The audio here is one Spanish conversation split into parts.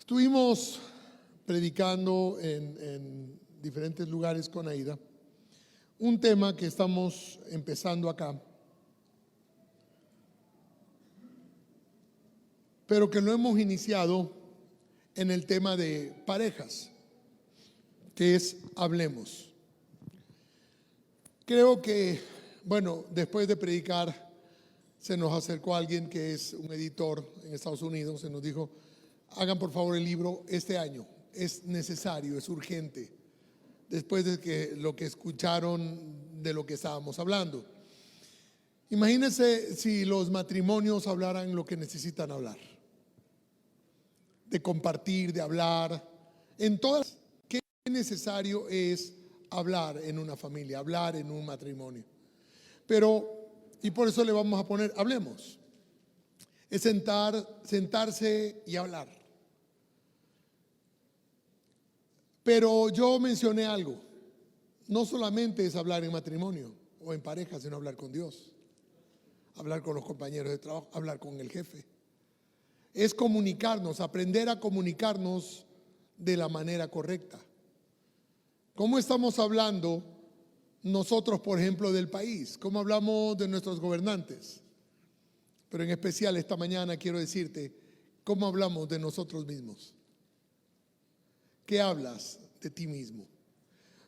Estuvimos predicando en diferentes lugares con Aida un tema que estamos empezando acá, pero que lo hemos iniciado en el tema de parejas, que es Hablemos. Creo que, después de predicar, se nos acercó alguien que es un editor en Estados Unidos, se nos dijo: hagan por favor el libro este año, es necesario, es urgente, después de que lo que escucharon de lo que estábamos hablando. Imagínense si los matrimonios hablaran lo que necesitan hablar, de compartir, de hablar, en todas, qué necesario es hablar en una familia, hablar en un matrimonio. Y por eso le vamos a poner Hablemos. Es sentarse y hablar. Pero yo mencioné algo, no solamente es hablar en matrimonio o en pareja, sino hablar con Dios, hablar con los compañeros de trabajo, hablar con el jefe. Es comunicarnos, aprender a comunicarnos de la manera correcta. ¿Cómo estamos hablando nosotros, por ejemplo, del país? ¿Cómo hablamos de nuestros gobernantes? Pero en especial esta mañana quiero decirte cómo hablamos de nosotros mismos. ¿Qué hablas de ti mismo?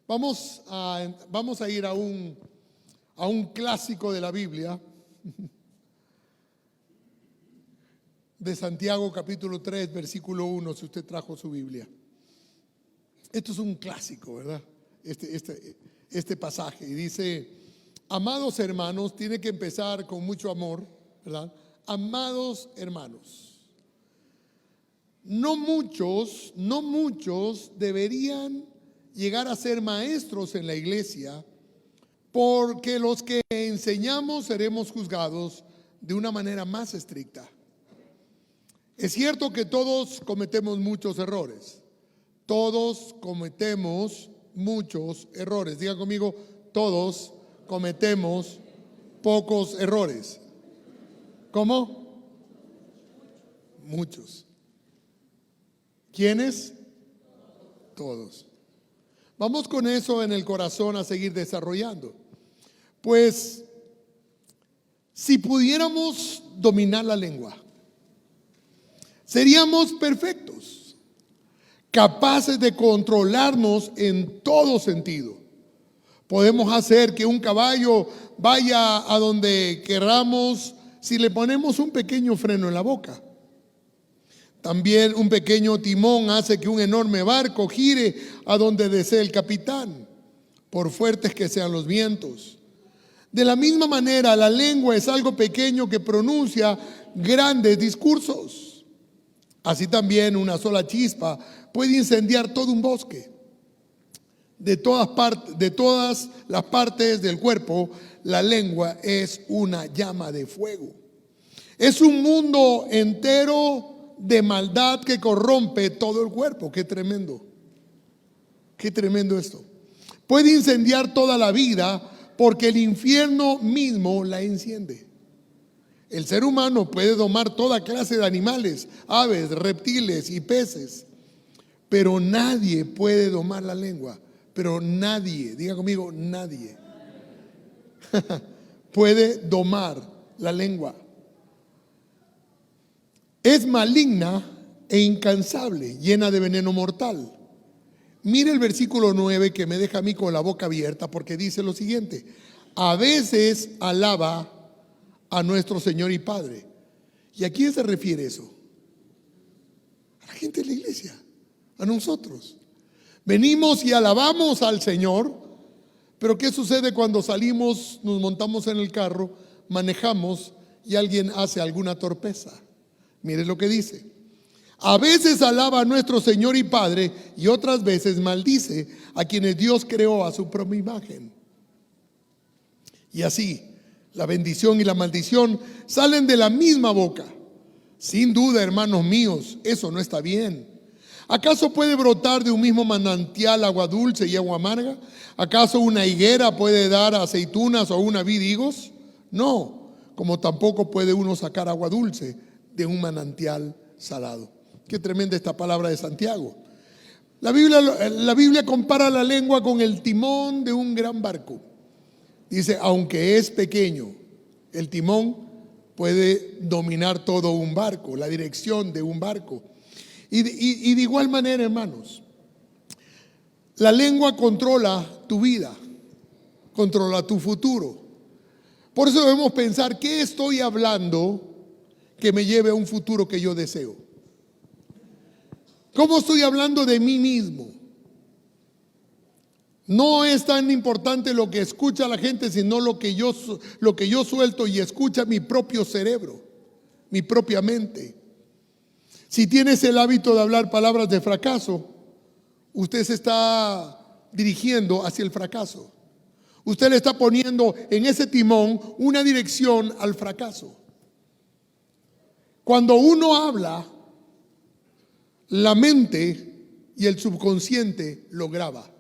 Vamos a ir a un clásico de la Biblia, de Santiago capítulo 3, versículo 1, si usted trajo su Biblia. Esto es un clásico, ¿verdad? Este pasaje. Y dice: amados hermanos, tiene que empezar con mucho amor, ¿verdad? Amados hermanos, no muchos deberían llegar a ser maestros en la iglesia, porque los que enseñamos seremos juzgados de una manera más estricta. Es cierto que todos cometemos muchos errores. Todos cometemos muchos errores. Diga conmigo: todos cometemos pocos errores. ¿Cómo? Muchos. ¿Quiénes? Todos. Vamos con eso en el corazón a seguir desarrollando. Pues, si pudiéramos dominar la lengua, seríamos perfectos, capaces de controlarnos en todo sentido. Podemos hacer que un caballo vaya a donde queramos si le ponemos un pequeño freno en la boca. También un pequeño timón hace que un enorme barco gire a donde desee el capitán, por fuertes que sean los vientos. De la misma manera, la lengua es algo pequeño que pronuncia grandes discursos. Así también una sola chispa puede incendiar todo un bosque. De todas las partes del cuerpo, la lengua es una llama de fuego. Es un mundo entero de maldad que corrompe todo el cuerpo. Qué tremendo esto. Puede incendiar toda la vida porque el infierno mismo la enciende. El ser humano puede domar toda clase de animales, aves, reptiles y peces, pero nadie puede domar la lengua. Pero nadie, diga conmigo, nadie puede domar la lengua. Es maligna e incansable, llena de veneno mortal. Mire el versículo 9 que me deja a mí con la boca abierta, porque dice lo siguiente: a veces alaba a nuestro Señor y Padre. ¿Y a quién se refiere eso? A la gente de la iglesia, a nosotros. Venimos y alabamos al Señor, pero ¿qué sucede cuando salimos, nos montamos en el carro, manejamos y alguien hace alguna torpeza? Mire lo que dice: a veces alaba a nuestro Señor y Padre y otras veces maldice a quienes Dios creó a su propia imagen. Y así, la bendición y la maldición salen de la misma boca. Sin duda, hermanos míos, eso no está bien. ¿Acaso puede brotar de un mismo manantial agua dulce y agua amarga? ¿Acaso una higuera puede dar aceitunas o una vid higos? No, como tampoco puede uno sacar agua dulce de un manantial salado. Qué tremenda esta palabra de Santiago. La Biblia compara la lengua con el timón de un gran barco. Dice, aunque es pequeño, el timón puede dominar todo un barco, la dirección de un barco. Y de igual manera, hermanos, la lengua controla tu vida, controla tu futuro. Por eso debemos pensar, ¿qué estoy hablando que me lleve a un futuro que yo deseo? ¿Cómo estoy hablando de mí mismo? No es tan importante lo que escucha la gente, sino lo que yo suelto y escucha mi propio cerebro, mi propia mente. Si tienes el hábito de hablar palabras de fracaso, usted se está dirigiendo hacia el fracaso. Usted le está poniendo en ese timón una dirección al fracaso. Cuando uno habla, la mente y el subconsciente lo graba.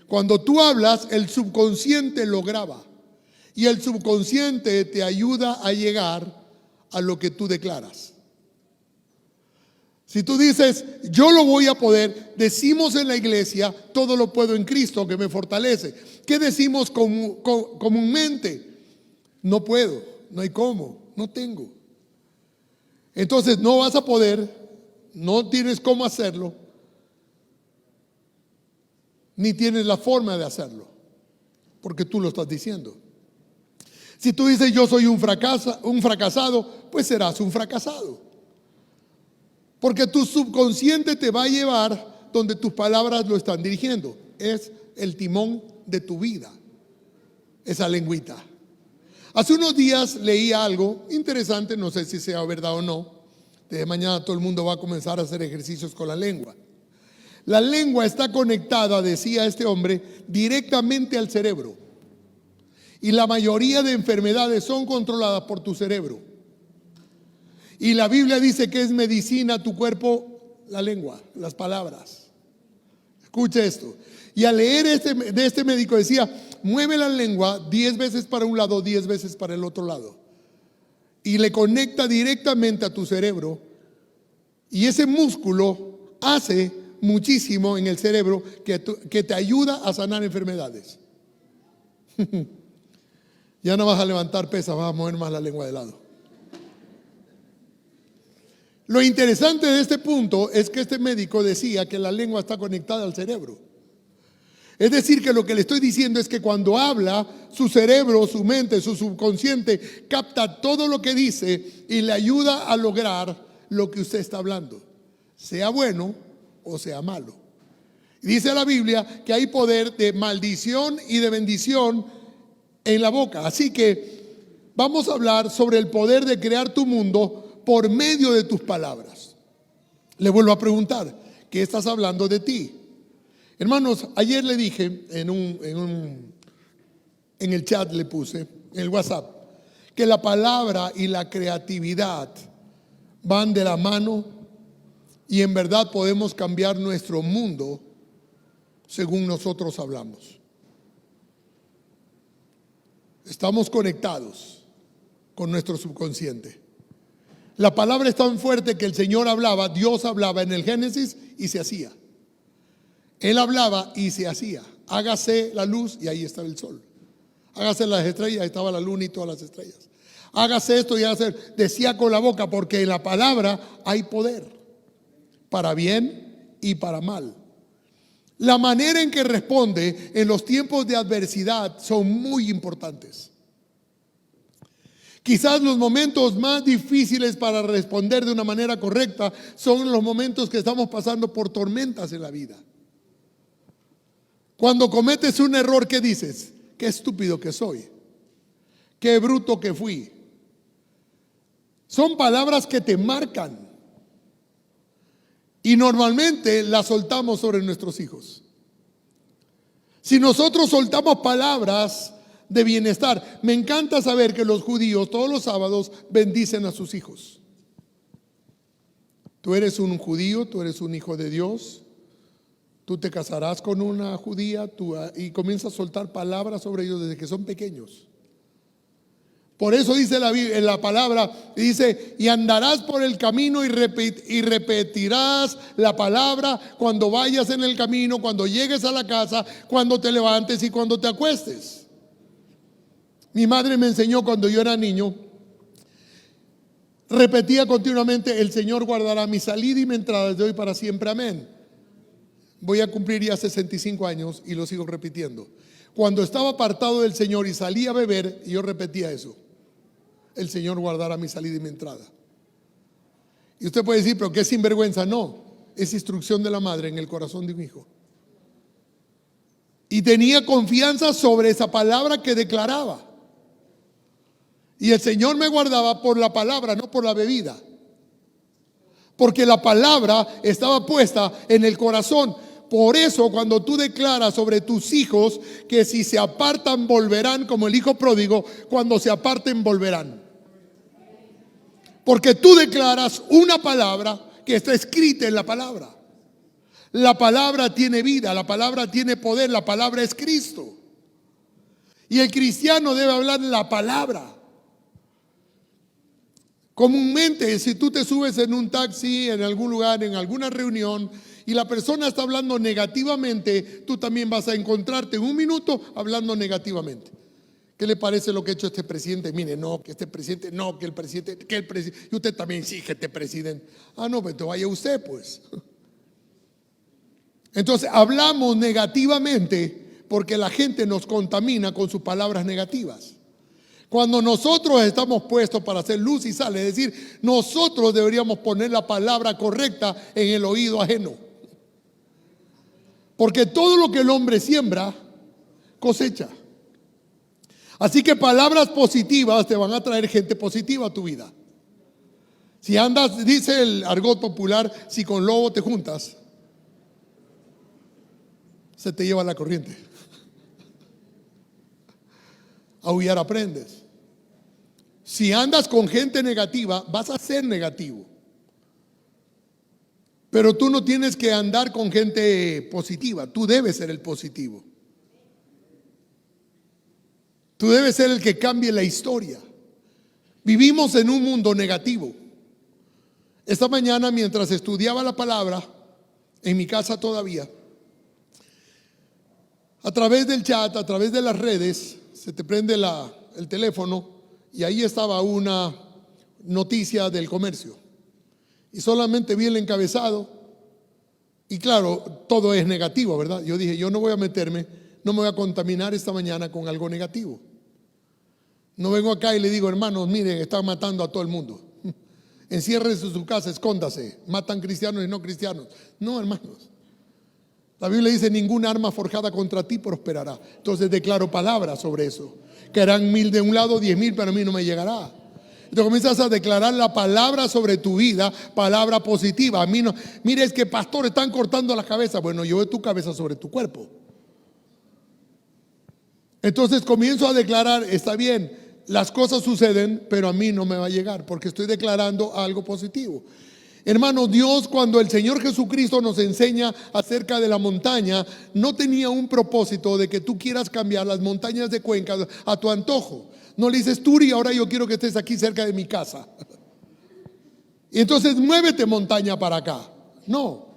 Cuando tú hablas, el subconsciente lo graba. Y el subconsciente te ayuda a llegar a lo que tú declaras. Si tú dices, yo lo voy a poder, decimos en la iglesia, todo lo puedo en Cristo que me fortalece. ¿Qué decimos comúnmente? No puedo, no hay cómo, no tengo. Entonces no vas a poder, no tienes cómo hacerlo, ni tienes la forma de hacerlo, porque tú lo estás diciendo. Si tú dices yo soy un fracasado, pues serás un fracasado. Porque tu subconsciente te va a llevar donde tus palabras lo están dirigiendo. Es el timón de tu vida, esa lengüita. Hace unos días leí algo interesante, no sé si sea verdad o no. Desde mañana todo el mundo va a comenzar a hacer ejercicios con la lengua. La lengua está conectada, decía este hombre, directamente al cerebro. Y la mayoría de enfermedades son controladas por tu cerebro. Y la Biblia dice que es medicina a tu cuerpo, la lengua, las palabras. Escuche esto. Y al leer de este médico decía, mueve la lengua 10 veces para un lado, 10 veces para el otro lado. Y le conecta directamente a tu cerebro. Y ese músculo hace muchísimo en el cerebro que te ayuda a sanar enfermedades. Ya no vas a levantar pesas, vas a mover más la lengua de lado. Lo interesante de este punto es que este médico decía que la lengua está conectada al cerebro. Es decir, que lo que le estoy diciendo es que cuando habla, su cerebro, su mente, su subconsciente capta todo lo que dice y le ayuda a lograr lo que usted está hablando, sea bueno o sea malo. Dice la Biblia que hay poder de maldición y de bendición en la boca. Así que vamos a hablar sobre el poder de crear tu mundo por medio de tus palabras. Le vuelvo a preguntar, ¿qué estás hablando de ti? Hermanos, ayer le dije en el chat, le puse, en el WhatsApp, que la palabra y la creatividad van de la mano y en verdad podemos cambiar nuestro mundo según nosotros hablamos. Estamos conectados con nuestro subconsciente. La palabra es tan fuerte que el Señor hablaba, Dios hablaba en el Génesis y se hacía. Él hablaba y se hacía. Hágase la luz y ahí estaba el sol. Hágase las estrellas, ahí estaba la luna y todas las estrellas. Hágase esto y hágase. Decía con la boca, porque en la palabra hay poder, para bien y para mal. La manera en que responde en los tiempos de adversidad son muy importantes. Quizás los momentos más difíciles para responder de una manera correcta son los momentos que estamos pasando por tormentas en la vida. Cuando cometes un error, ¿qué dices? Qué estúpido que soy, qué bruto que fui. Son palabras que te marcan y normalmente las soltamos sobre nuestros hijos. Si nosotros soltamos palabras de bienestar, me encanta saber que los judíos todos los sábados bendicen a sus hijos. Tú eres un judío, tú eres un hijo de Dios. Tú te casarás con una judía y comienzas a soltar palabras sobre ellos desde que son pequeños. Por eso dice en la palabra, dice, y andarás por el camino y repetirás la palabra cuando vayas en el camino, cuando llegues a la casa, cuando te levantes y cuando te acuestes. Mi madre me enseñó cuando yo era niño, repetía continuamente: el Señor guardará mi salida y mi entrada desde hoy para siempre, amén. Voy a cumplir ya 65 años y lo sigo repitiendo. Cuando estaba apartado del Señor y salía a beber, yo repetía eso: el Señor guardará mi salida y mi entrada. Y usted puede decir, pero qué sinvergüenza. No, es instrucción de la madre en el corazón de un hijo. Y tenía confianza sobre esa palabra que declaraba. Y el Señor me guardaba por la palabra, no por la bebida. Porque la palabra estaba puesta en el corazón. Por eso, cuando tú declaras sobre tus hijos que si se apartan volverán, como el hijo pródigo, cuando se aparten volverán. Porque tú declaras una palabra que está escrita en la palabra. La palabra tiene vida, la palabra tiene poder, la palabra es Cristo. Y el cristiano debe hablar la palabra. Comúnmente, si tú te subes en un taxi, en algún lugar, en alguna reunión, y la persona está hablando negativamente, tú también vas a encontrarte en un minuto hablando negativamente. ¿Qué le parece lo que ha hecho este presidente? Mire, no, que este presidente, no, que el presidente, y usted también exígete, presidente. Ah, no, pues vaya usted, pues. Entonces, hablamos negativamente porque la gente nos contamina con sus palabras negativas. Cuando nosotros estamos puestos para hacer luz y sal, es decir, nosotros deberíamos poner la palabra correcta en el oído ajeno. Porque todo lo que el hombre siembra, cosecha. Así que palabras positivas te van a traer gente positiva a tu vida. Si andas, dice el argot popular, si con lobo te juntas, se te lleva la corriente. Aullar aprendes. Si andas con gente negativa, vas a ser negativo. Pero tú no tienes que andar con gente positiva, tú debes ser el positivo. Tú debes ser el que cambie la historia. Vivimos en un mundo negativo. Esta mañana, mientras estudiaba la palabra, en mi casa todavía, a través del chat, a través de las redes, se te prende el teléfono y ahí estaba una noticia del comercio. Y solamente vi el encabezado y claro, todo es negativo, ¿verdad? Yo dije, yo no voy a meterme, no me voy a contaminar esta mañana con algo negativo. No vengo acá y le digo, hermanos, miren, están matando a todo el mundo. Enciérrense en su casa, escóndase. Matan cristianos y no cristianos. No, hermanos. La Biblia dice, ninguna arma forjada contra ti prosperará. Entonces declaro palabras sobre eso. Caerán 1000 de un lado, 10,000, pero a mí no me llegará. Entonces comienzas a declarar la palabra sobre tu vida, palabra positiva. A mí no, mire, es que pastor, están cortando la cabeza. Bueno, yo veo tu cabeza sobre tu cuerpo. Entonces comienzo a declarar, está bien, las cosas suceden, pero a mí no me va a llegar porque estoy declarando algo positivo. Hermano, Dios, cuando el Señor Jesucristo nos enseña acerca de la montaña, no tenía un propósito de que tú quieras cambiar las montañas de Cuenca a tu antojo. No le dices, Turi, ahora yo quiero que estés aquí cerca de mi casa. Y entonces muévete montaña para acá. No.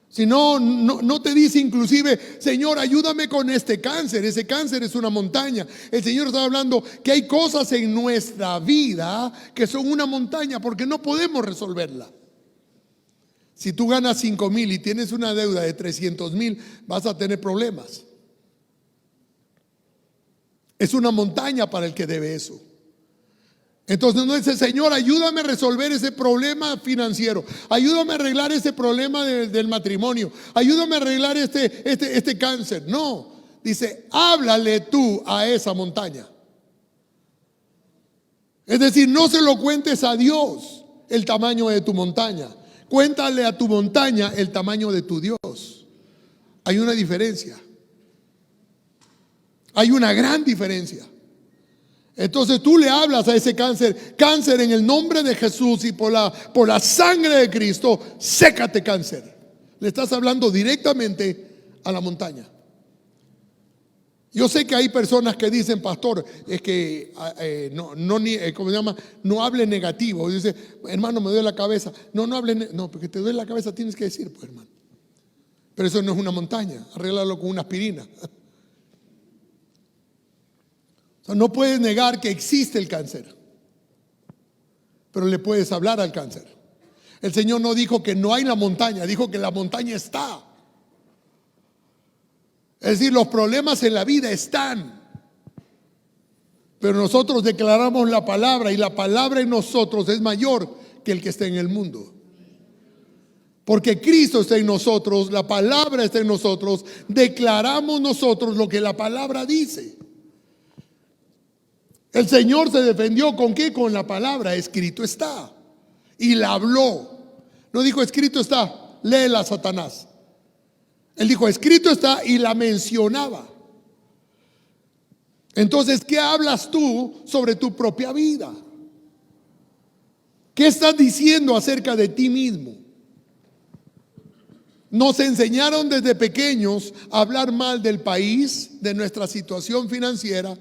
Si no, no te dice inclusive, Señor, ayúdame con este cáncer. Ese cáncer es una montaña. El Señor está hablando que hay cosas en nuestra vida que son una montaña porque no podemos resolverla. Si tú ganas 5,000 y tienes una deuda de 300,000, vas a tener problemas. Es una montaña para el que debe eso. Entonces no dice, Señor, ayúdame a resolver ese problema financiero, ayúdame a arreglar ese problema del matrimonio, ayúdame a arreglar este cáncer. No, dice, háblale tú a esa montaña. Es decir, no se lo cuentes a Dios el tamaño de tu montaña. Cuéntale a tu montaña el tamaño de tu Dios. Hay una diferencia. Hay una gran diferencia. Entonces tú le hablas a ese cáncer, cáncer en el nombre de Jesús y por la sangre de Cristo, sécate cáncer. Le estás hablando directamente a la montaña. Yo sé que hay personas que dicen, pastor, es que ¿cómo se llama? No hable negativo. Dice, hermano, me duele la cabeza. No hable, no, porque te duele la cabeza tienes que decir, pues hermano. Pero eso no es una montaña, arréglalo con una aspirina. O sea, no puedes negar que existe el cáncer, pero le puedes hablar al cáncer. El Señor no dijo que no hay la montaña, dijo que la montaña está. Es decir, los problemas en la vida están, pero nosotros declaramos la palabra y la palabra en nosotros es mayor que el que está en el mundo. Porque Cristo está en nosotros, la palabra está en nosotros, declaramos nosotros lo que la palabra dice. El Señor se defendió ¿con qué? Con la palabra, escrito está. Y la habló. No dijo escrito está, léela Satanás. Él dijo escrito está y la mencionaba. Entonces, ¿qué hablas tú sobre tu propia vida? ¿Qué estás diciendo acerca de ti mismo? Nos enseñaron desde pequeños a hablar mal del país, de nuestra situación financiera.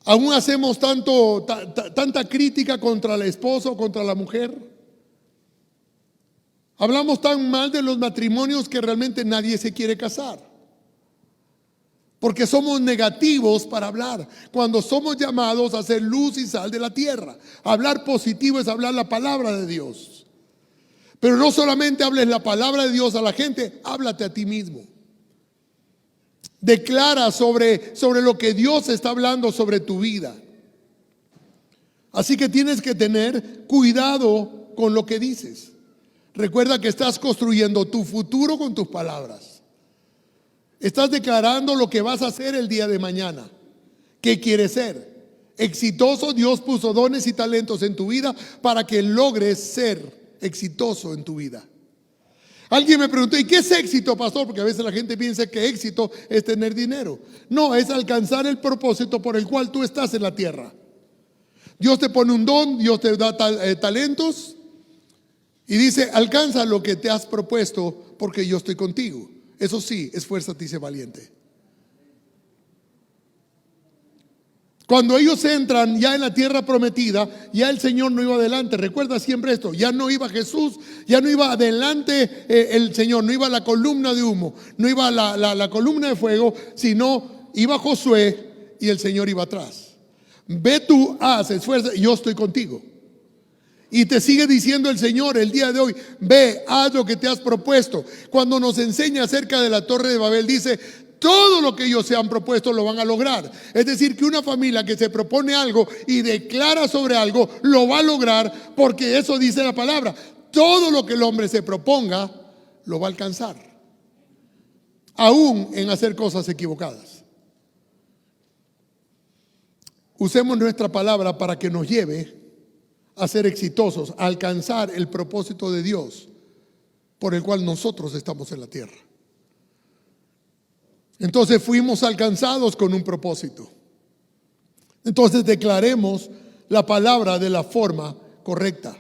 Aún hacemos tanta crítica contra el esposo, contra la mujer. Hablamos tan mal de los matrimonios que realmente nadie se quiere casar. Porque somos negativos para hablar. Cuando somos llamados a ser luz y sal de la tierra. Hablar positivo es hablar la palabra de Dios. Pero no solamente hables la palabra de Dios a la gente, háblate a ti mismo. Declara sobre lo que Dios está hablando sobre tu vida. Así que tienes que tener cuidado con lo que dices. Recuerda que estás construyendo tu futuro con tus palabras. Estás declarando lo que vas a hacer el día de mañana. ¿Qué quieres ser? Exitoso. Dios puso dones y talentos en tu vida para que logres ser exitoso en tu vida. Alguien me preguntó, ¿y qué es éxito, pastor? Porque a veces la gente piensa que éxito es tener dinero. No, es alcanzar el propósito por el cual tú estás en la tierra. Dios te pone un don, Dios te da talentos y dice, alcanza lo que te has propuesto porque yo estoy contigo. Eso sí, esfuérzate y sé valiente. Cuando ellos entran ya en la tierra prometida, ya el Señor no iba adelante. Recuerda siempre esto, ya no iba Jesús, ya no iba adelante el Señor, no iba la columna de humo, no iba la columna de fuego, sino iba Josué y el Señor iba atrás. Ve tú, haz, esfuerza, yo estoy contigo. Y te sigue diciendo el Señor el día de hoy, ve, haz lo que te has propuesto. Cuando nos enseña acerca de la Torre de Babel, dice, todo lo que ellos se han propuesto lo van a lograr. Es decir, que una familia que se propone algo y declara sobre algo, lo va a lograr, porque eso dice la palabra. Todo lo que el hombre se proponga, lo va a alcanzar. Aún en hacer cosas equivocadas. Usemos nuestra palabra para que nos lleve a ser exitosos, a alcanzar el propósito de Dios por el cual nosotros estamos en la tierra. Entonces fuimos alcanzados con un propósito. Entonces declaremos la palabra de la forma correcta.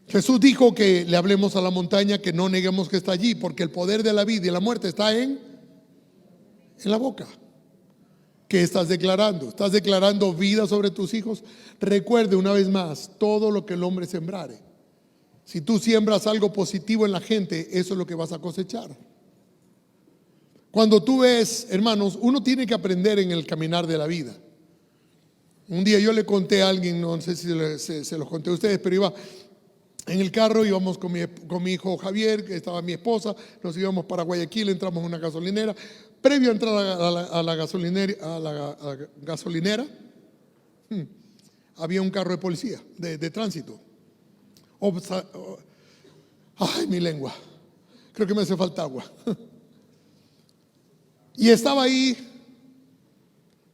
Jesús dijo que le hablemos a la montaña, que no neguemos que está allí, porque el poder de la vida y la muerte está en la boca. ¿Qué estás declarando? ¿Estás declarando vida sobre tus hijos? Recuerde una vez más, todo lo que el hombre sembrare. Si tú siembras algo positivo en la gente, eso es lo que vas a cosechar. Cuando tú ves, hermanos, uno tiene que aprender en el caminar de la vida. Un día yo le conté a alguien, no sé si se los conté a ustedes, pero iba en el carro, íbamos con mi hijo Javier, que estaba mi esposa, nos íbamos para Guayaquil, entramos en una gasolinera. Previo a entrar a la gasolinera, había un carro de policía, de tránsito. Ay, mi lengua, creo que me hace falta agua. Y estaba ahí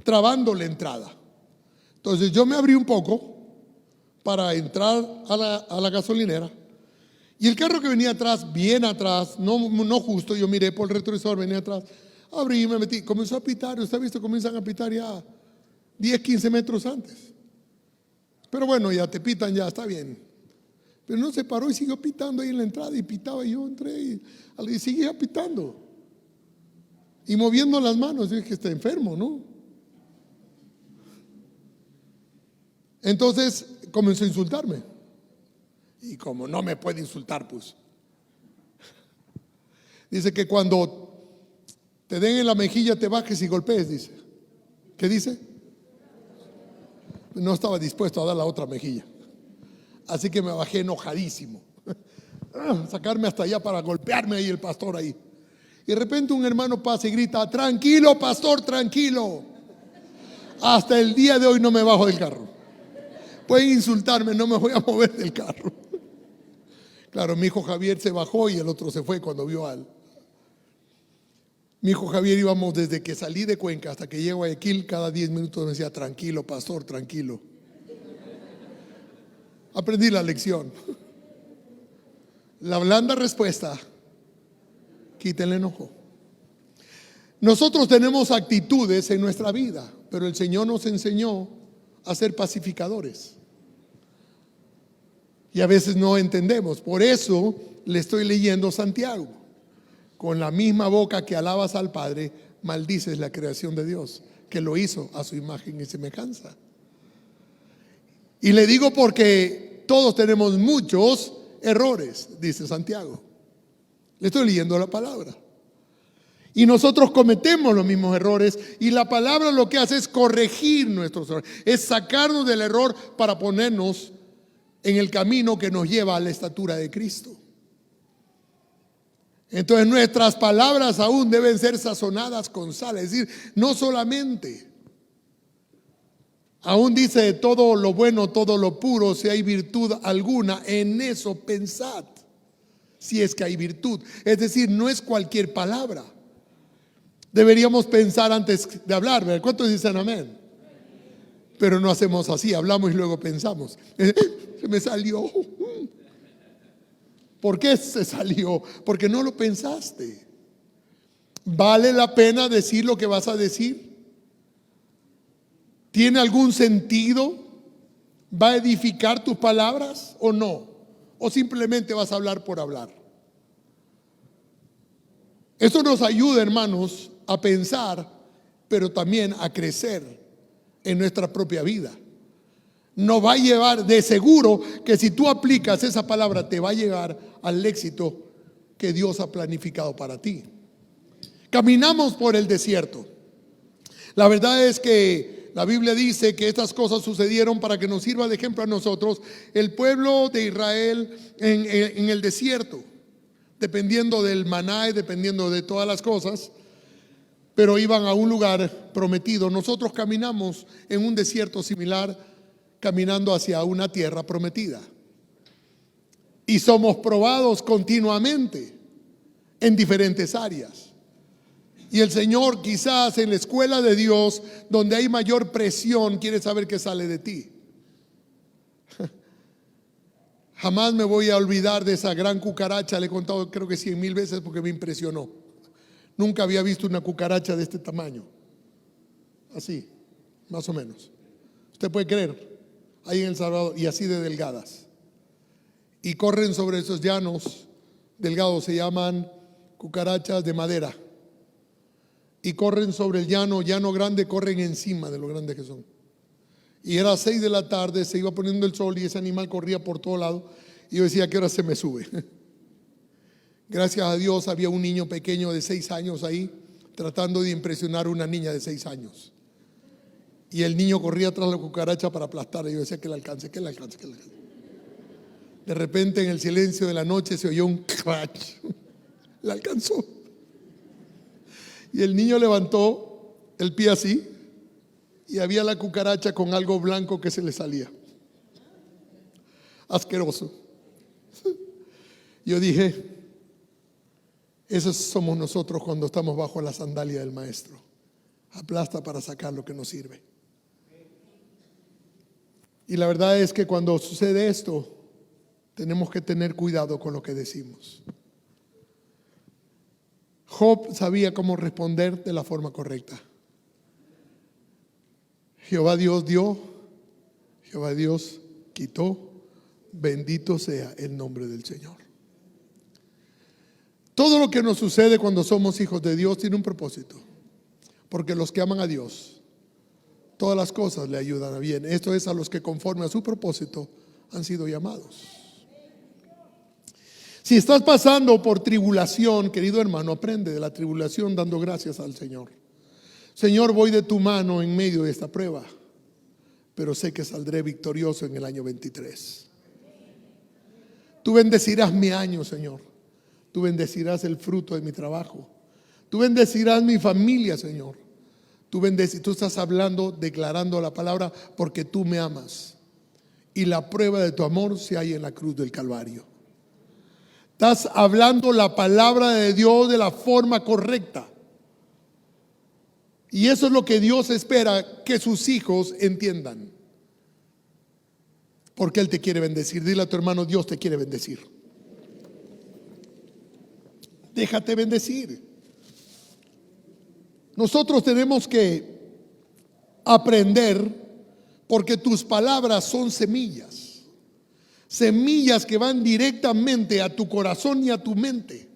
trabando la entrada. Entonces yo me abrí un poco para entrar a la gasolinera. Y el carro que venía atrás, bien atrás, no justo, yo miré por el retrovisor, venía atrás. Abrí y me metí, comenzó a pitar. Usted ha visto, comienzan a pitar ya 10, 15 metros antes. Pero bueno, ya te pitan, ya está bien. Pero no se paró y siguió pitando ahí en la entrada. Y pitaba, y yo entré y seguía pitando. y moviendo las manos. Yo dije que está enfermo, ¿no? Entonces comenzó a insultarme. Y como no me puede insultar, pues. Dice que cuando te den en la mejilla te bajes y golpees, dice. ¿Qué dice? No estaba dispuesto a dar la otra mejilla. Así que me bajé enojadísimo. Sacarme hasta allá para golpearme ahí el pastor ahí. Y de repente un hermano pasa y grita: tranquilo, pastor, tranquilo. Hasta el día de hoy no me bajo del carro. Pueden insultarme, no me voy a mover del carro. Claro, mi hijo Javier se bajó y el otro se fue cuando vio al. Mi hijo Javier, íbamos desde que salí de Cuenca hasta que llego a Guayaquil, cada 10 minutos me decía: tranquilo, pastor, tranquilo. Aprendí la lección. La blanda respuesta quita el enojo. Nosotros tenemos actitudes en nuestra vida, pero el Señor nos enseñó a ser pacificadores. Y a veces no entendemos. Por eso le estoy leyendo Santiago. Con la misma boca que alabas al Padre, maldices la creación de Dios, que lo hizo a su imagen y semejanza. Y le digo porque todos tenemos muchos errores, dice Santiago. Le estoy leyendo la palabra. Y nosotros cometemos los mismos errores, y la palabra lo que hace es corregir nuestros errores, es sacarnos del error para ponernos en el camino que nos lleva a la estatura de Cristo. Entonces nuestras palabras aún deben ser sazonadas con sal, es decir, no solamente. Aún dice: de todo lo bueno, todo lo puro, si hay virtud alguna, en eso pensad, si es que hay virtud. Es decir, no es cualquier palabra. Deberíamos pensar antes de hablar, ¿verdad? ¿Cuántos dicen amén? Pero no hacemos así, hablamos y luego pensamos. Se me salió. ¿Por qué se salió? Porque no lo pensaste. ¿Vale la pena decir lo que vas a decir? ¿Tiene algún sentido? ¿Va a edificar tus palabras o no? ¿O simplemente vas a hablar por hablar? Esto nos ayuda, hermanos, a pensar, pero también a crecer en nuestra propia vida. Nos va a llevar, de seguro, que si tú aplicas esa palabra, te va a llevar al éxito que Dios ha planificado para ti. Caminamos por el desierto. La verdad es que la Biblia dice que estas cosas sucedieron para que nos sirva de ejemplo a nosotros, el pueblo de Israel en el desierto, dependiendo del maná y dependiendo de todas las cosas, pero iban a un lugar prometido. Nosotros caminamos en un desierto similar, caminando hacia una tierra prometida. Y somos probados continuamente en diferentes áreas. Y el Señor, quizás en la escuela de Dios, donde hay mayor presión, quiere saber qué sale de ti. Jamás me voy a olvidar de esa gran cucaracha. Le he contado creo que 100,000 veces porque me impresionó. Nunca había visto una cucaracha de este tamaño. Así, más o menos. Usted puede creer. Ahí en El Salvador, y así de delgadas. Y corren sobre esos llanos delgados, se llaman cucarachas de madera. Y corren sobre el llano grande, corren encima de lo grandes que son. Y era 6 de la tarde, se iba poniendo el sol y ese animal corría por todo lado. Y yo decía: ¿a qué hora se me sube? Gracias a Dios había un niño pequeño de 6 años ahí, tratando de impresionar a una niña de 6 años. Y el niño corría tras la cucaracha para aplastarla. Y yo decía: que la alcance, que la alcance, que la alcance. De repente, en el silencio de la noche, se oyó un crash. La alcanzó. Y el niño levantó el pie así, y había la cucaracha con algo blanco que se le salía. Asqueroso. Yo dije: esos somos nosotros cuando estamos bajo la sandalia del Maestro. Aplasta para sacar lo que nos sirve. Y la verdad es que cuando sucede esto, tenemos que tener cuidado con lo que decimos. Job sabía cómo responder de la forma correcta. Jehová Dios dio, Jehová Dios quitó, bendito sea el nombre del Señor. Todo lo que nos sucede cuando somos hijos de Dios tiene un propósito. Porque los que aman a Dios, todas las cosas le ayudan a bien. Esto es a los que conforme a su propósito han sido llamados. Si estás pasando por tribulación, querido hermano, aprende de la tribulación dando gracias al Señor. Señor, voy de tu mano en medio de esta prueba, pero sé que saldré victorioso en el año 23. Tú bendecirás mi año, Señor. Tú bendecirás el fruto de mi trabajo. Tú bendecirás mi familia, Señor. Tú estás hablando, declarando la palabra porque tú me amas. Y la prueba de tu amor se halla en la cruz del Calvario. Estás hablando la palabra de Dios de la forma correcta. Y eso es lo que Dios espera que sus hijos entiendan. Porque Él te quiere bendecir. Dile a tu hermano, Dios te quiere bendecir. Déjate bendecir. Nosotros tenemos que aprender, porque tus palabras son semillas. Semillas que van directamente a tu corazón y a tu mente.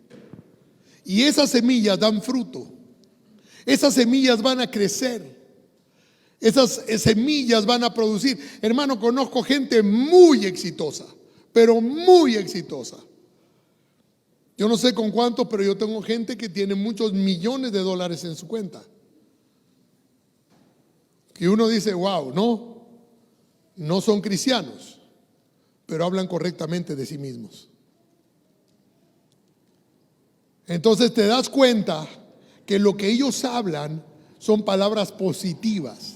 Y esas semillas dan fruto. Esas semillas van a crecer. Esas semillas van a producir. Hermano, conozco gente muy exitosa, pero muy exitosa. Yo no sé con cuánto, pero yo tengo gente que tiene muchos millones de dólares en su cuenta. Que uno dice, wow, no son cristianos, pero hablan correctamente de sí mismos. Entonces te das cuenta que lo que ellos hablan son palabras positivas.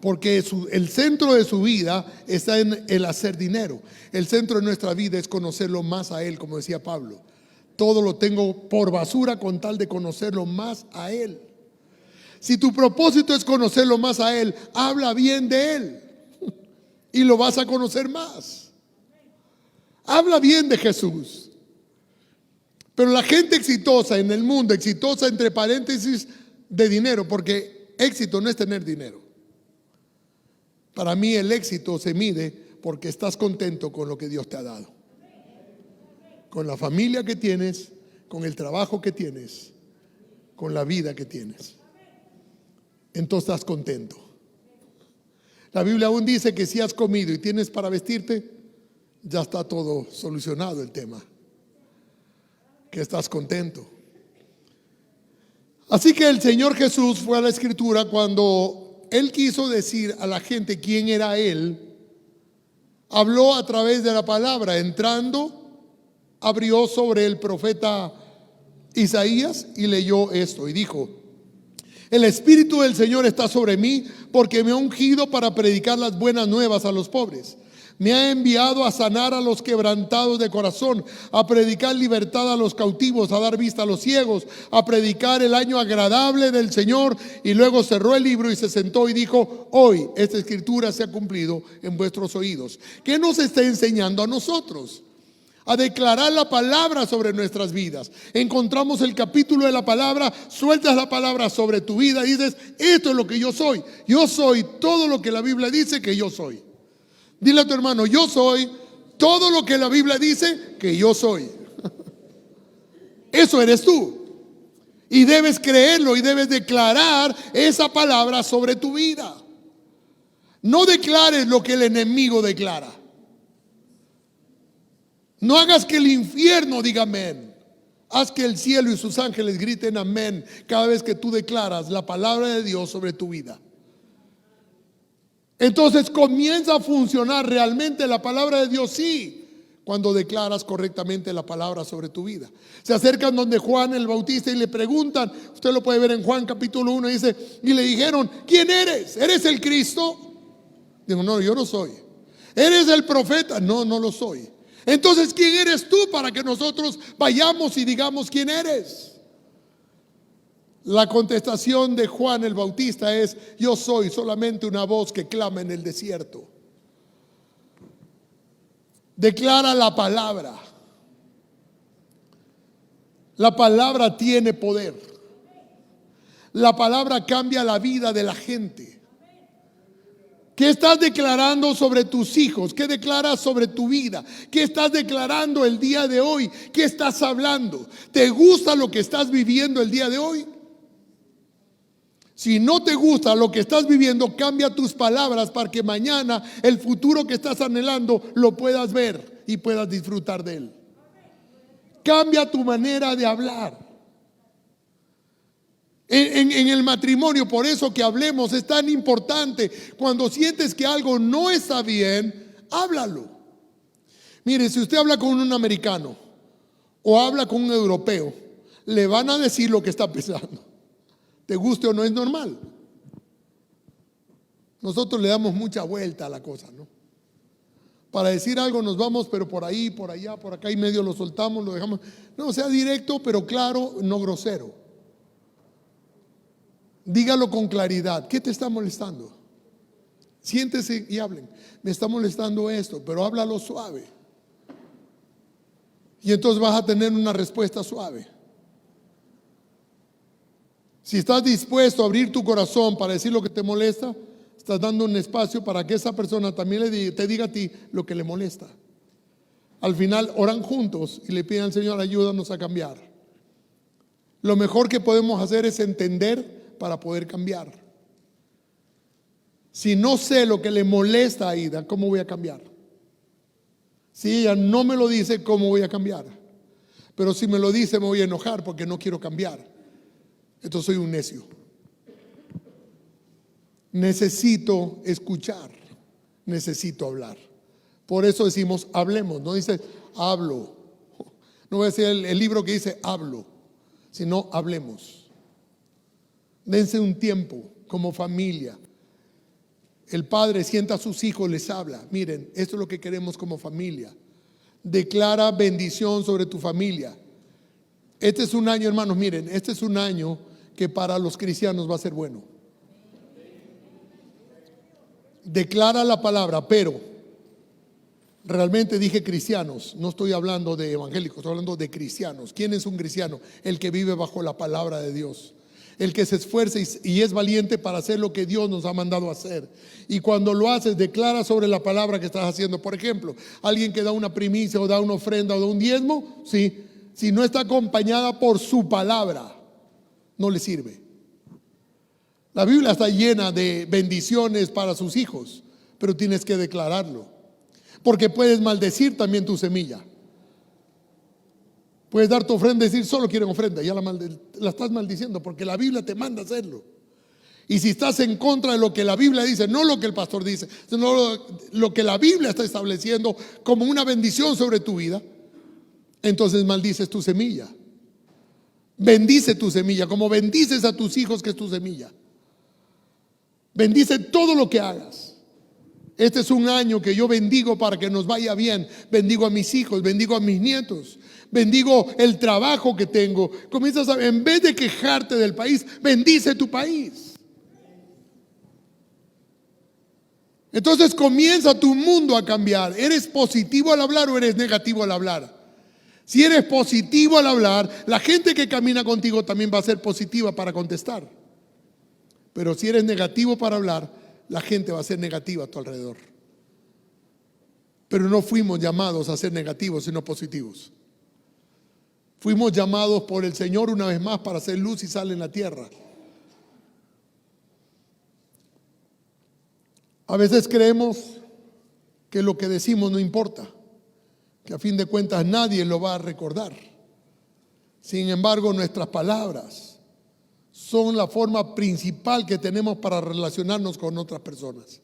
Porque el centro de su vida está en el hacer dinero. El centro de nuestra vida es conocerlo más a Él, como decía Pablo. Todo lo tengo por basura con tal de conocerlo más a Él. Si tu propósito es conocerlo más a Él, habla bien de Él y lo vas a conocer más. Habla bien de Jesús. Pero la gente exitosa en el mundo, exitosa entre paréntesis de dinero, porque éxito no es tener dinero. Para mí el éxito se mide porque estás contento con lo que Dios te ha dado. Con la familia que tienes, con el trabajo que tienes, con la vida que tienes. Entonces estás contento. La Biblia aún dice que si has comido y tienes para vestirte, ya está todo solucionado el tema. Que estás contento. Así que el Señor Jesús fue a la Escritura cuando Él quiso decir a la gente quién era Él. Habló a través de la palabra, entrando, abrió sobre el profeta Isaías y leyó esto y dijo: el Espíritu del Señor está sobre mí porque me ha ungido para predicar las buenas nuevas a los pobres. Me ha enviado a sanar a los quebrantados de corazón, a predicar libertad a los cautivos, a dar vista a los ciegos, a predicar el año agradable del Señor. Y luego cerró el libro y se sentó y dijo: hoy esta escritura se ha cumplido en vuestros oídos. ¿Qué nos está enseñando a nosotros? A declarar la palabra sobre nuestras vidas. Encontramos el capítulo de la palabra, sueltas la palabra sobre tu vida y dices: esto es lo que yo soy. Yo soy todo lo que la Biblia dice que yo soy. Dile a tu hermano: yo soy todo lo que la Biblia dice que yo soy. Eso eres tú. Y debes creerlo y debes declarar esa palabra sobre tu vida. No declares lo que el enemigo declara. No hagas que el infierno diga amén. Haz que el cielo y sus ángeles griten amén cada vez que tú declaras la palabra de Dios sobre tu vida. Entonces comienza a funcionar realmente la palabra de Dios, sí, cuando declaras correctamente la palabra sobre tu vida. Se acercan donde Juan el Bautista y le preguntan, usted lo puede ver en Juan capítulo 1, dice, y le dijeron: ¿quién eres? ¿Eres el Cristo? Digo: no, yo no soy. ¿Eres el profeta? No, no lo soy. Entonces, ¿quién eres tú para que nosotros vayamos y digamos quién eres? La contestación de Juan el Bautista es: yo soy solamente una voz que clama en el desierto. Declara la palabra. La palabra tiene poder. La palabra cambia la vida de la gente. ¿Qué estás declarando sobre tus hijos? ¿Qué declaras sobre tu vida? ¿Qué estás declarando el día de hoy? ¿Qué estás hablando? ¿Te gusta lo que estás viviendo el día de hoy? Si no te gusta lo que estás viviendo, cambia tus palabras para que mañana el futuro que estás anhelando lo puedas ver y puedas disfrutar de él. Cambia tu manera de hablar. En el matrimonio, por eso que hablemos es tan importante. Cuando sientes que algo no está bien, háblalo. Mire, si usted habla con un americano o habla con un europeo, le van a decir lo que está pensando. Te guste o no, es normal. Nosotros le damos mucha vuelta a la cosa, ¿no? Para decir algo nos vamos, pero por ahí, por allá, por acá y medio lo soltamos, lo dejamos. No, sea directo, pero claro, no grosero. Dígalo con claridad. ¿Qué te está molestando? Siéntese y hablen. Me está molestando esto, pero háblalo suave. Y entonces vas a tener una respuesta suave. Si estás dispuesto a abrir tu corazón para decir lo que te molesta, estás dando un espacio para que esa persona también te diga a ti lo que le molesta. Al final oran juntos y le piden al Señor, ayúdanos a cambiar. Lo mejor que podemos hacer es entender para poder cambiar. Si no sé lo que le molesta a Aida, ¿cómo voy a cambiar? Si ella no me lo dice, ¿cómo voy a cambiar? Pero si me lo dice, me voy a enojar porque no quiero cambiar. Entonces soy un necio. Necesito escuchar, necesito hablar. Por eso decimos hablemos, no dice hablo. No voy a decir el libro que dice hablo, sino hablemos. Dense un tiempo como familia. El padre sienta a sus hijos, les habla. Miren, esto es lo que queremos como familia. Declara bendición sobre tu familia. Este es un año, hermanos, miren, este es un año que para los cristianos va a ser bueno. Declara la palabra, pero realmente dije cristianos, no estoy hablando de evangélicos, estoy hablando de cristianos. ¿Quién es un cristiano? El que vive bajo la palabra de Dios. El que se esfuerza y es valiente para hacer lo que Dios nos ha mandado a hacer. Y cuando lo haces, declara sobre la palabra que estás haciendo. Por ejemplo, alguien que da una primicia o da una ofrenda o da un diezmo, ¿sí? Si no está acompañada por su palabra, no le sirve. La Biblia está llena de bendiciones para sus hijos, pero tienes que declararlo. Porque puedes maldecir también tu semilla. Puedes dar tu ofrenda y decir, solo quieren ofrenda. Ya la estás maldiciendo porque la Biblia te manda a hacerlo. Y si estás en contra de lo que la Biblia dice, no lo que el pastor dice, sino lo que la Biblia está estableciendo como una bendición sobre tu vida, entonces maldices tu semilla. Bendice tu semilla, como bendices a tus hijos que es tu semilla. Bendice todo lo que hagas. Este es un año que yo bendigo para que nos vaya bien. Bendigo a mis hijos, bendigo a mis nietos, bendigo el trabajo que tengo. Comienzas a, en vez de quejarte del país, bendice tu país. Entonces comienza tu mundo a cambiar. ¿Eres positivo al hablar o eres negativo al hablar? Si eres positivo al hablar, la gente que camina contigo también va a ser positiva para contestar. Pero si eres negativo para hablar, la gente va a ser negativa a tu alrededor. Pero no fuimos llamados a ser negativos, sino positivos. Fuimos llamados por el Señor una vez más para hacer luz y sal en la tierra. A veces creemos que lo que decimos no importa, que a fin de cuentas nadie lo va a recordar. Sin embargo, nuestras palabras son la forma principal que tenemos para relacionarnos con otras personas.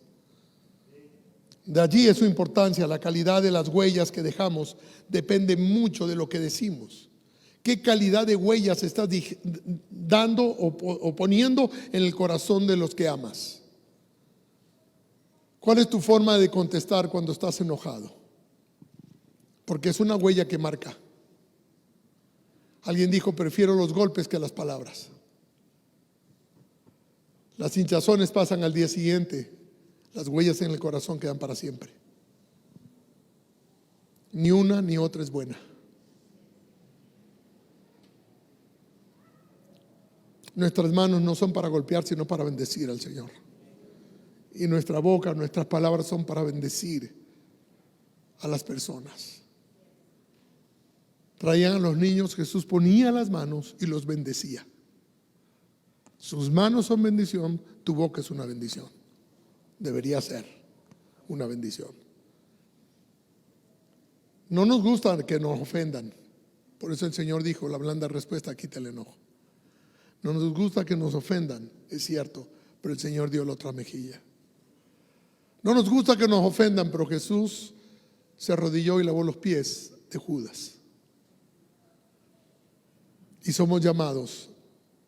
De allí es su importancia. La calidad de las huellas que dejamos depende mucho de lo que decimos. ¿Qué calidad de huellas estás dando o poniendo en el corazón de los que amas? ¿Cuál es tu forma de contestar cuando estás enojado? Porque es una huella que marca. Alguien dijo, prefiero los golpes que las palabras. Las hinchazones pasan al día siguiente, las huellas en el corazón quedan para siempre. Ni una ni otra es buena. Nuestras manos no son para golpear, sino para bendecir al Señor. y nuestra boca, nuestras palabras son para bendecir a las personas. Traían a los niños, Jesús ponía las manos y los bendecía. Sus manos son bendición, tu boca es una bendición. Debería ser una bendición. No nos gusta que nos ofendan. Por eso el Señor dijo, la blanda respuesta quita el enojo. No nos gusta que nos ofendan, es cierto, pero el Señor dio la otra mejilla. No nos gusta que nos ofendan, pero Jesús se arrodilló y lavó los pies de Judas. Y somos llamados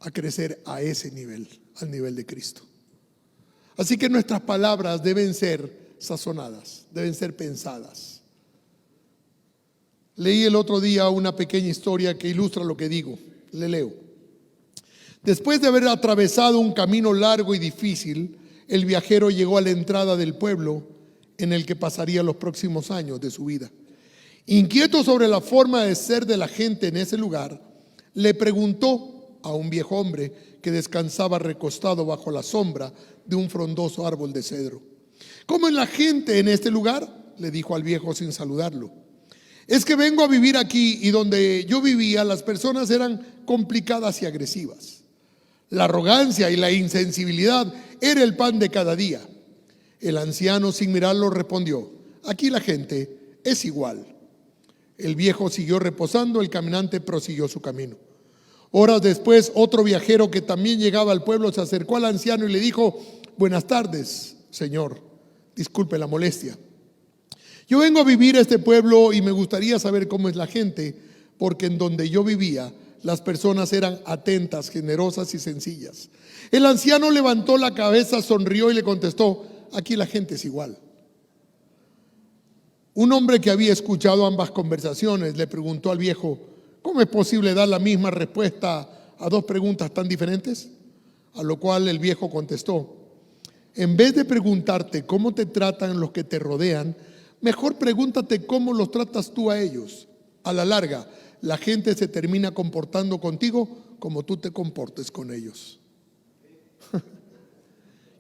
a crecer a ese nivel, al nivel de Cristo. Así que nuestras palabras deben ser sazonadas, deben ser pensadas. Leí el otro día una pequeña historia que ilustra lo que digo. Le leo. Después de haber atravesado un camino largo y difícil, el viajero llegó a la entrada del pueblo en el que pasaría los próximos años de su vida. Inquieto sobre la forma de ser de la gente en ese lugar, le preguntó a un viejo hombre que descansaba recostado bajo la sombra de un frondoso árbol de cedro: ¿cómo es la gente en este lugar? Le dijo al viejo sin saludarlo. Es que vengo a vivir aquí y donde yo vivía las personas eran complicadas y agresivas. La arrogancia y la insensibilidad era el pan de cada día. El anciano, sin mirarlo, respondió: aquí la gente es igual. El viejo siguió reposando, el caminante prosiguió su camino. Horas después, otro viajero que también llegaba al pueblo se acercó al anciano y le dijo: buenas tardes, señor, disculpe la molestia. Yo vengo a vivir a este pueblo y me gustaría saber cómo es la gente, porque en donde yo vivía las personas eran atentas, generosas y sencillas. El anciano levantó la cabeza, sonrió y le contestó: aquí la gente es igual. Un hombre que había escuchado ambas conversaciones le preguntó al viejo: ¿cómo es posible dar la misma respuesta a dos preguntas tan diferentes? A lo cual el viejo contestó: en vez de preguntarte cómo te tratan los que te rodean, mejor pregúntate cómo los tratas tú a ellos. A la larga, la gente se termina comportando contigo como tú te comportes con ellos.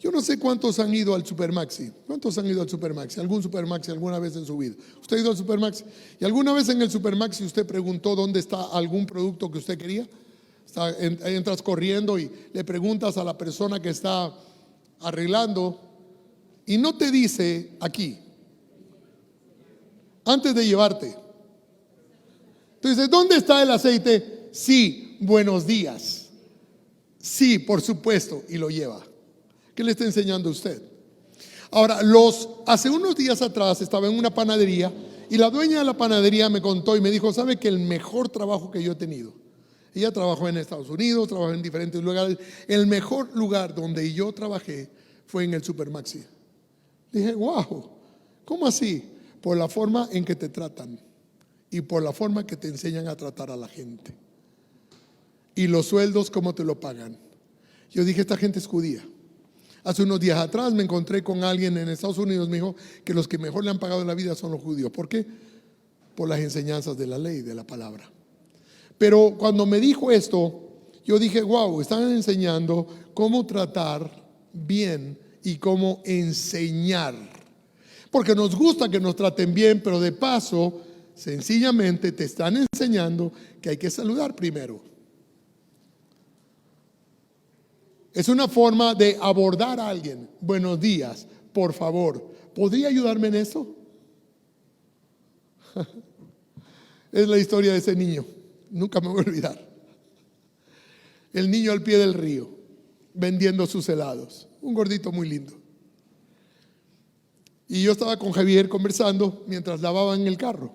Yo no sé cuántos han ido al Supermaxi. ¿Cuántos han ido al Supermaxi? ¿Algún Supermaxi alguna vez en su vida? ¿Usted ha ido al Supermaxi? ¿Y alguna vez en el Supermaxi usted preguntó dónde está algún producto que usted quería? Entras corriendo y le preguntas a la persona que está arreglando y no te dice aquí, antes de llevarte. Entonces, ¿dónde está el aceite? Sí, buenos días. Sí, por supuesto, y lo lleva. ¿Qué le está enseñando a usted? Ahora, hace unos días atrás estaba en una panadería y la dueña de la panadería me contó y me dijo: ¿sabe que el mejor trabajo que yo he tenido? Ella trabajó en Estados Unidos, trabajó en diferentes lugares. El mejor lugar donde yo trabajé fue en el Supermaxi. Dije: wow, ¿cómo así? Por la forma en que te tratan y por la forma que te enseñan a tratar a la gente. Y los sueldos, ¿cómo te lo pagan? Yo dije: esta gente es judía. Hace unos días atrás me encontré con alguien en Estados Unidos, me dijo que los que mejor le han pagado en la vida son los judíos. ¿Por qué? Por las enseñanzas de la ley, de la palabra. Pero cuando me dijo esto, yo dije: wow, están enseñando cómo tratar bien y cómo enseñar. Porque nos gusta que nos traten bien, pero de paso, sencillamente te están enseñando que hay que saludar primero. Es una forma de abordar a alguien. Buenos días, por favor, ¿podría ayudarme en eso? Es la historia de ese niño, nunca me voy a olvidar. El niño al pie del río, vendiendo sus helados, un gordito muy lindo. Y yo estaba con Javier conversando mientras lavaba en el carro.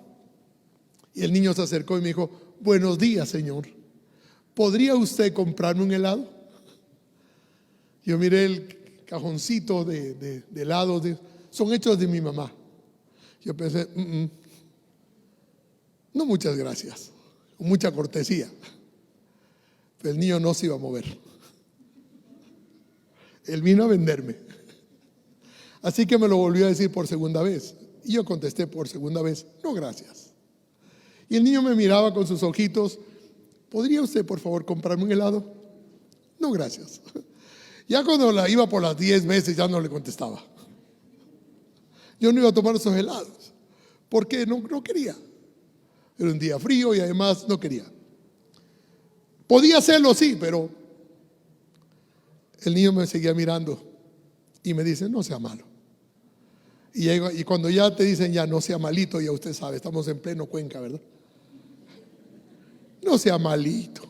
Y el niño se acercó y me dijo: buenos días, señor, ¿podría usted comprarme un helado? Yo miré el cajoncito de helados, son hechos de mi mamá. Yo pensé: no, muchas gracias, con mucha cortesía. Pero el niño no se iba a mover. Él vino a venderme. Así que me lo volvió a decir por segunda vez. Y yo contesté por segunda vez: no, gracias. Y el niño me miraba con sus ojitos: ¿podría usted, por favor, comprarme un helado? No, gracias. Ya cuando la iba por las 10 veces ya no le contestaba. Yo no iba a tomar esos helados porque no quería. Era un día frío y además no quería. Podía hacerlo, sí, pero el niño me seguía mirando y me dice, no sea malo. Y cuando ya te dicen, ya no sea malito, ya usted sabe, estamos en pleno Cuenca, ¿verdad? No sea malito.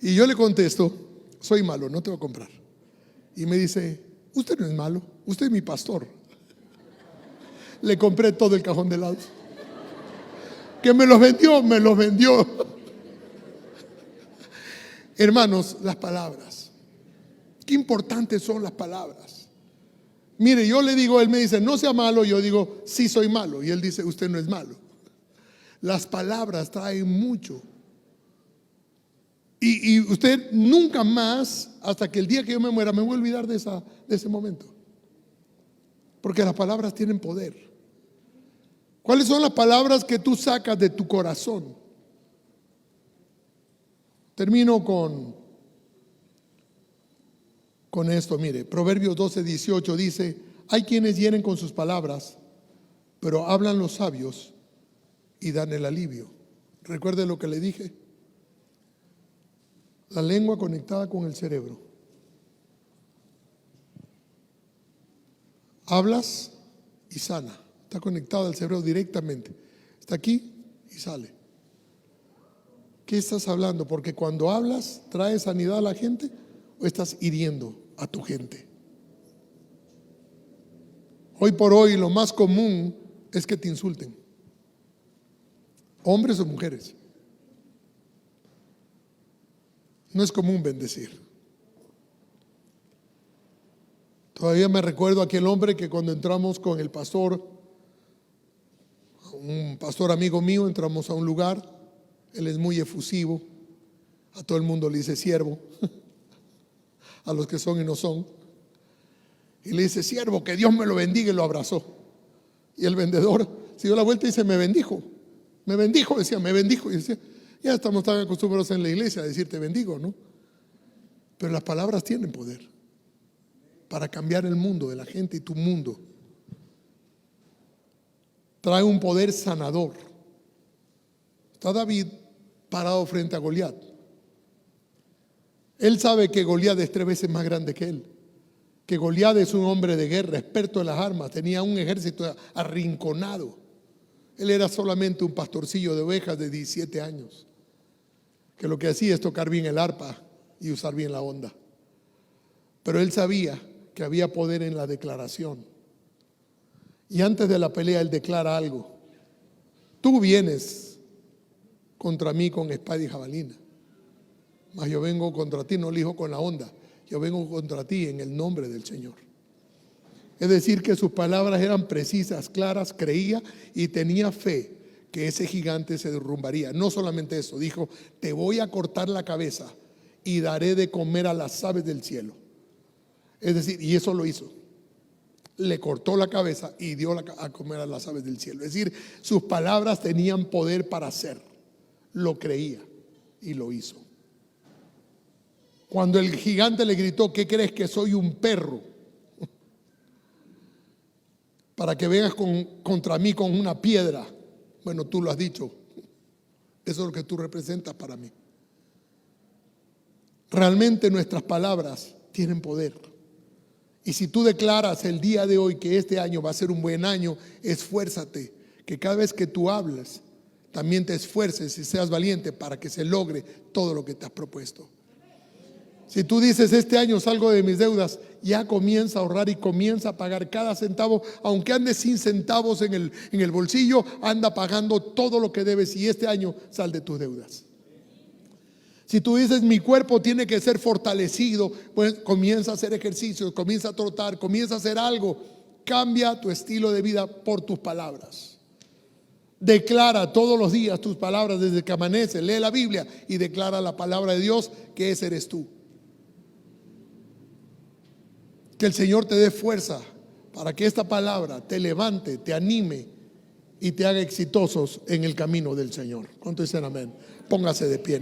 Y yo le contesto, soy malo, no te voy a comprar. Y me dice, usted no es malo, usted es mi pastor. Le compré todo el cajón de helados. Que me los vendió. Hermanos, las palabras. Qué importantes son las palabras. Mire, yo le digo, él me dice, no sea malo. Yo digo, sí soy malo. Y él dice, usted no es malo. Las palabras traen mucho. Y usted nunca más, hasta que el día que yo me muera, me voy a olvidar de ese momento. Porque las palabras tienen poder. ¿Cuáles son las palabras que tú sacas de tu corazón? Termino con esto, mire, Proverbios 12:18 dice, hay quienes hieren con sus palabras, pero hablan los sabios y dan el alivio. Recuerde lo que le dije. La lengua conectada con el cerebro. Hablas y sana. Está conectado al cerebro directamente. Está aquí y sale. ¿Qué estás hablando? Porque cuando hablas, ¿traes sanidad a la gente o estás hiriendo a tu gente? Hoy por hoy lo más común es que te insulten. Hombres o mujeres. No es común bendecir. Todavía me recuerdo aquel hombre que cuando entramos con el pastor, un pastor amigo mío, entramos a un lugar, él es muy efusivo, a todo el mundo le dice siervo, a los que son y no son, y le dice siervo, que Dios me lo bendiga, y lo abrazó. Y el vendedor se dio la vuelta y dice, me bendijo, decía, me bendijo, y decía, ya estamos tan acostumbrados en la iglesia a decir te bendigo, ¿no? Pero las palabras tienen poder para cambiar el mundo de la gente y tu mundo. Trae un poder sanador. Está David parado frente a Goliat. Él sabe que Goliat es 3 veces más grande que él. Que Goliat es un hombre de guerra, experto en las armas, tenía un ejército arrinconado. Él era solamente un pastorcillo de ovejas de 17 años, que lo que hacía es tocar bien el arpa y usar bien la onda. Pero él sabía que había poder en la declaración. Y antes de la pelea él declara algo. Tú vienes contra mí con espada y jabalina, mas yo vengo contra ti, no elijo con la onda, yo vengo contra ti en el nombre del Señor. Es decir, que sus palabras eran precisas, claras, creía y tenía fe que ese gigante se derrumbaría. No solamente eso, dijo, te voy a cortar la cabeza y daré de comer a las aves del cielo. Es decir, y eso lo hizo. Le cortó la cabeza y dio a comer a las aves del cielo. Es decir, sus palabras tenían poder para hacer. Lo creía y lo hizo. Cuando el gigante le gritó, ¿qué crees que soy un perro? Para que vengas contra mí con una piedra. Bueno, tú lo has dicho. Eso es lo que tú representas para mí. Realmente nuestras palabras tienen poder. Y si tú declaras el día de hoy que este año va a ser un buen año, esfuérzate. Que cada vez que tú hables, también te esfuerces y seas valiente para que se logre todo lo que te has propuesto. Si tú dices, este año salgo de mis deudas, ya comienza a ahorrar y comienza a pagar cada centavo. Aunque andes sin centavos en el bolsillo, anda pagando todo lo que debes y este año sal de tus deudas. Si tú dices, mi cuerpo tiene que ser fortalecido, pues comienza a hacer ejercicios, comienza a trotar, comienza a hacer algo. Cambia tu estilo de vida por tus palabras. Declara todos los días tus palabras desde que amanece. Lee la Biblia y declara la palabra de Dios, que ese eres tú. Que el Señor te dé fuerza para que esta palabra te levante, te anime y te haga exitosos en el camino del Señor. ¿Cuántos dicen amén? Póngase de pie.